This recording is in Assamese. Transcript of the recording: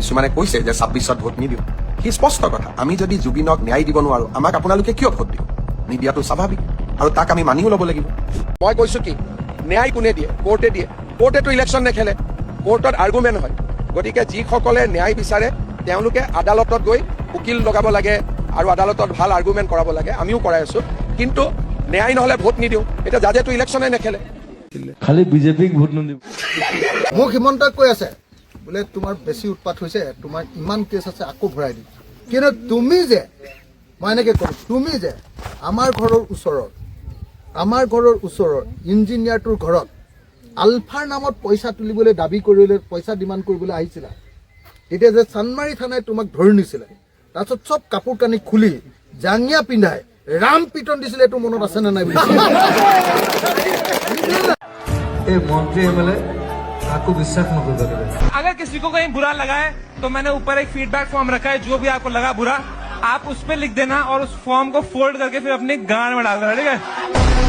কিছুমানে কৈছে যে 26ত ভোট নিদিওঁ সি স্পষ্ট কথা আমি যদি জুবিনক ন্যায় দিব নোৱাৰো আমাক আপোনালোকে কিয় ভোট দিব নিদিয়াটো স্বাভাৱিক আৰু তাক আমি মানিও ল'ব লাগিব মই কৈছো কি ন্যায় কোনে দিয়ে কোৰ্টে দিয়ে কোৰ্টেতো ইলেকশ্যন নেখেলে কোৰ্টত আৰ্গুমেণ্ট হয় গতিকে যিসকলে ন্যায় বিচাৰে তেওঁলোকে আদালতত গৈ উকিল লগাব লাগে আৰু আদালতত ভাল আৰ্গুমেণ্ট কৰাব লাগে আমিও কৰাই আছো কিন্তু ন্যায় নহলে ভোট নিদিওঁ এতিয়া জাজেতো ইলেকশ্যনে নেখেলে খালি বিজেপিক ভোট নিদিব মোক হিমন্তই কৈ আছে বোলে তোমাৰ বেছি উৎপাত হৈছে তোমাৰ ইমান কেছ আছে আকৌ ভৰাই দিম কিন্তু তুমি যে মই এনেকৈ ক'লো তুমি যে আমাৰ ঘৰৰ ওচৰৰ ইঞ্জিনিয়াৰটোৰ ঘৰত আলফাৰ নামত পইচা তুলিবলৈ দাবী কৰিবলৈ পইচা ডিমাণ্ড কৰিবলৈ আহিছিলা এতিয়া যে চানমাৰী থানাই তোমাক ধৰি নিছিলে তাৰপিছত চব কাপোৰ কানি খুলি জাঙিয়া পিন্ধাই ৰাম পিটন দিছিলে এইটো মনত আছে নে নাই এই মন্ত্ৰী এমএলএ आपको विश्वास न होगा अगर किसी को कहीं बुरा लगा है तो मैंने ऊपर एक फीडबैक फॉर्म रखा है जो भी आपको लगा बुरा आप उस पर लिख देना और उस फॉर्म को फोल्ड करके फिर अपने गान में डाल देना ठीक है